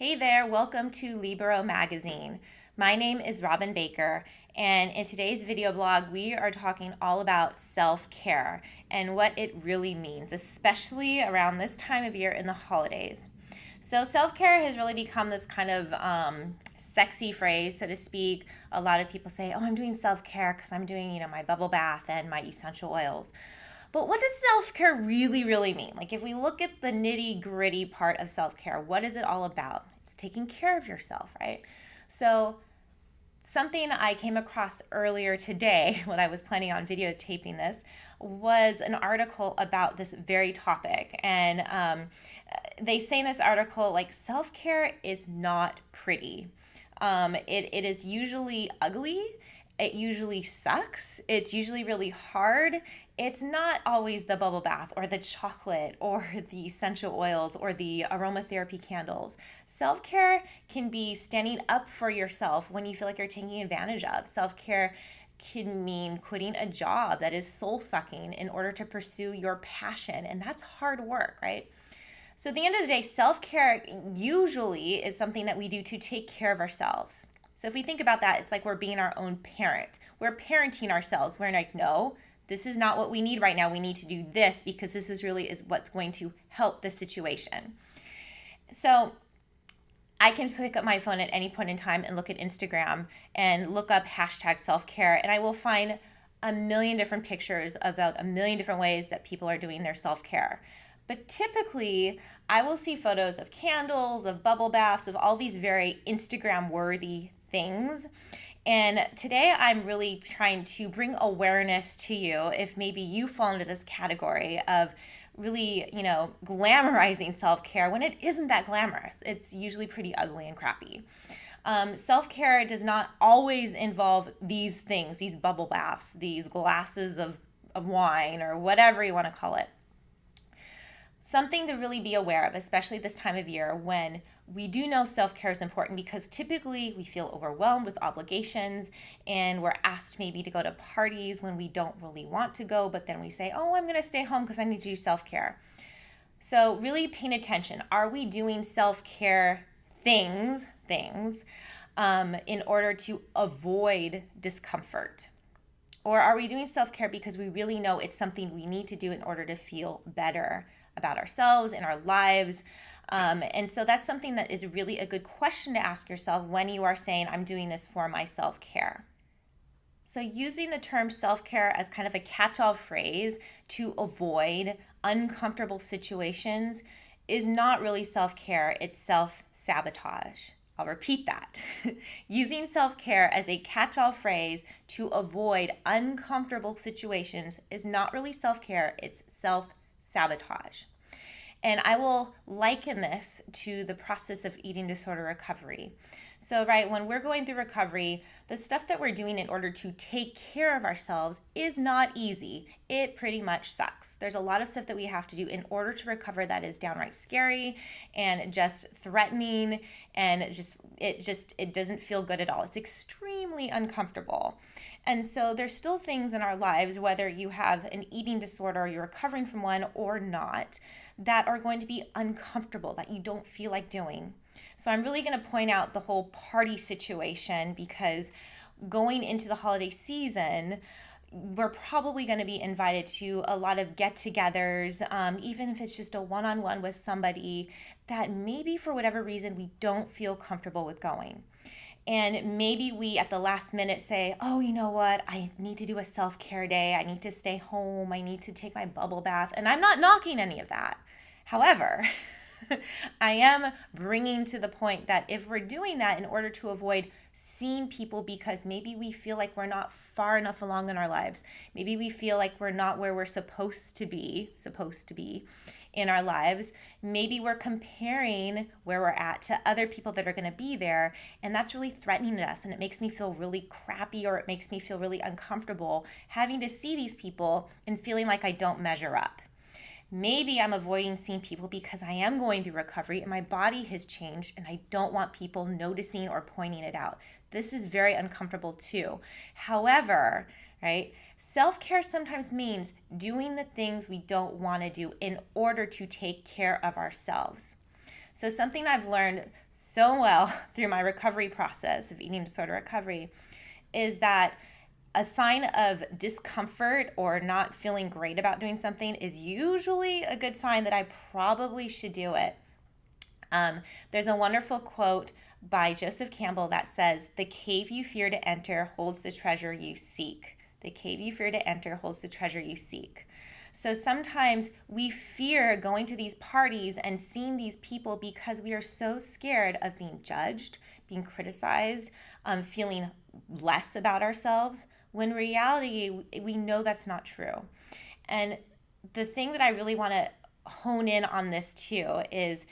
Hey there, welcome to Libero Magazine. My name is Robin Baker, and in today's video blog, we are talking all about self-care and what it really means, especially around this time of year in the holidays. So self-care has really become this kind of sexy phrase, so to speak. A lot of people say, oh, I'm doing self-care because I'm doing, my bubble bath and my essential oils. But what does self care really mean? Like, if we look at the nitty gritty part of self care, what is it all about? It's taking care of yourself, right? So, something I came across earlier today when I was planning on videotaping this was an article about this very topic. And they say in this article, like, self care is not pretty. It is usually ugly. It usually sucks. It's usually really hard. It's not always the bubble bath or the chocolate or the essential oils or the aromatherapy candles. Self care can be standing up for yourself when you feel like you're taking advantage of. Self care can mean quitting a job that is soul sucking in order to pursue your passion. And that's hard work, right? So at the end of the day, self care usually is something that we do to take care of ourselves. So if we think about that, it's like we're being our own parent. We're parenting ourselves. We're like, no, this is not what we need right now. We need to do this because this is what's going to help the situation. So I can pick up my phone at any point in time and look at Instagram and look up hashtag self-care, and I will find a million different pictures about a million different ways that people are doing their self-care. But typically, I will see photos of candles, of bubble baths, of all these very Instagram-worthy things. And today I'm really trying to bring awareness to you if maybe you fall into this category of really, glamorizing self-care when it isn't that glamorous. It's usually pretty ugly and crappy. Self-care does not always involve these things, these bubble baths, these glasses of wine, or whatever you want to call it. Something to really be aware of, especially this time of year when we do know self-care is important, because typically we feel overwhelmed with obligations and we're asked maybe to go to parties when we don't really want to go, but then we say, oh, I'm going to stay home because I need to do self-care. So really paying attention. Are we doing self-care things in order to avoid discomfort? Or are we doing self-care because we really know it's something we need to do in order to feel better about ourselves and our lives? And so that's something that is really a good question to ask yourself when you are saying, I'm doing this for my self-care. So using the term self-care as kind of a catch-all phrase to avoid uncomfortable situations is not really self-care, it's self-sabotage. I'll repeat that. Using self-care as a catch-all phrase to avoid uncomfortable situations is not really self-care, it's self-sabotage. And I will liken this to the process of eating disorder recovery. So, right, when we're going through recovery, the stuff that we're doing in order to take care of ourselves is not easy. It pretty much sucks. There's a lot of stuff that we have to do in order to recover that is downright scary and just threatening, and it doesn't feel good at all. It's extremely uncomfortable. And so there's still things in our lives, whether you have an eating disorder or you're recovering from one or not, that are going to be uncomfortable, that you don't feel like doing. So I'm really going to point out the whole party situation, because going into the holiday season, we're probably going to be invited to a lot of get-togethers, even if it's just a one-on-one with somebody that maybe for whatever reason we don't feel comfortable with going. And maybe we at the last minute say, oh, you know what? I need to do a self-care day. I need to stay home. I need to take my bubble bath. And I'm not knocking any of that. However, I am bringing to the point that if we're doing that in order to avoid seeing people because maybe we feel like we're not far enough along in our lives, maybe we feel like we're not where we're supposed to be in our lives, maybe we're comparing where we're at to other people that are going to be there, and that's really threatening to us, and it makes me feel really crappy, or it makes me feel really uncomfortable having to see these people and feeling like I don't measure up. Maybe I'm avoiding seeing people because I am going through recovery and my body has changed and I don't want people noticing or pointing it out. This is very uncomfortable too. However, right, self-care sometimes means doing the things we don't want to do in order to take care of ourselves. So something I've learned so well through my recovery process of eating disorder recovery is that a sign of discomfort or not feeling great about doing something is usually a good sign that I probably should do it. There's a wonderful quote by Joseph Campbell that says, "The cave you fear to enter holds the treasure you seek." The cave you fear to enter holds the treasure you seek. So sometimes we fear going to these parties and seeing these people because we are so scared of being judged, being criticized, feeling less about ourselves, when in reality, we know that's not true. And the thing that I really want to hone in on this too is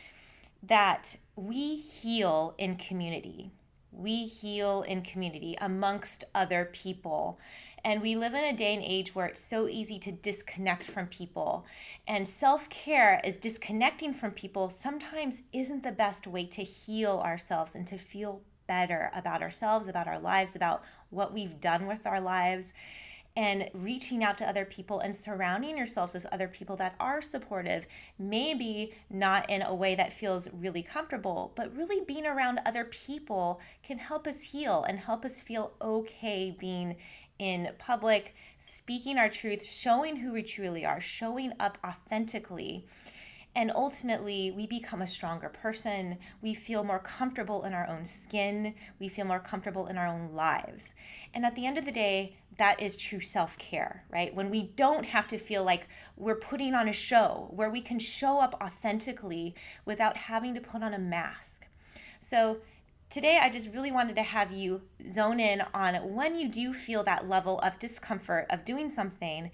that we heal in community. We heal in community amongst other people. And we live in a day and age where it's so easy to disconnect from people. And self-care is disconnecting from people sometimes isn't the best way to heal ourselves and to feel better about ourselves, about our lives, about what we've done with our lives. And reaching out to other people and surrounding yourselves with other people that are supportive, maybe not in a way that feels really comfortable, but really being around other people can help us heal and help us feel okay being in public, speaking our truth, showing who we truly are, showing up authentically. And ultimately, we become a stronger person. We feel more comfortable in our own skin. We feel more comfortable in our own lives. And at the end of the day, that is true self-care, right? When we don't have to feel like we're putting on a show, where we can show up authentically without having to put on a mask. So today, I just really wanted to have you zone in on when you do feel that level of discomfort of doing something,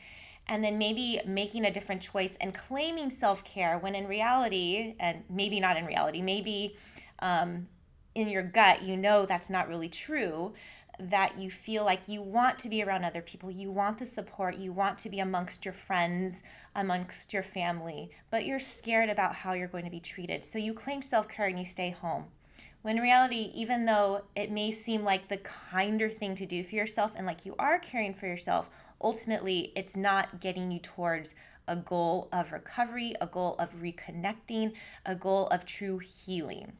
and then maybe making a different choice and claiming self-care when in reality, and maybe not in reality, maybe in your gut, you know that's not really true, that you feel like you want to be around other people, you want the support, you want to be amongst your friends, amongst your family, but you're scared about how you're going to be treated. So you claim self-care and you stay home. When in reality, even though it may seem like the kinder thing to do for yourself and like you are caring for yourself, ultimately it's not getting you towards a goal of recovery, a goal of reconnecting, a goal of true healing.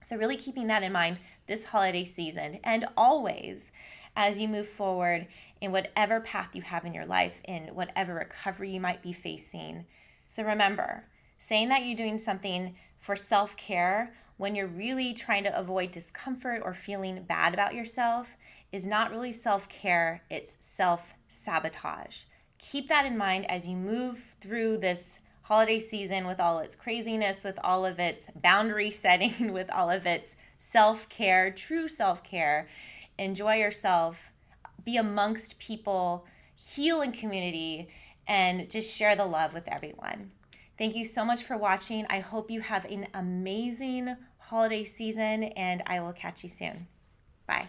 So really keeping that in mind this holiday season and always as you move forward in whatever path you have in your life, in whatever recovery you might be facing. So remember, saying that you're doing something for self-care when you're really trying to avoid discomfort or feeling bad about yourself is not really self-care, it's self-sabotage. Keep that in mind as you move through this holiday season with all its craziness, with all of its boundary setting, with all of its self-care, true self-care. Enjoy yourself, be amongst people, heal in community, and just share the love with everyone. Thank you so much for watching. I hope you have an amazing holiday season, and I will catch you soon. Bye.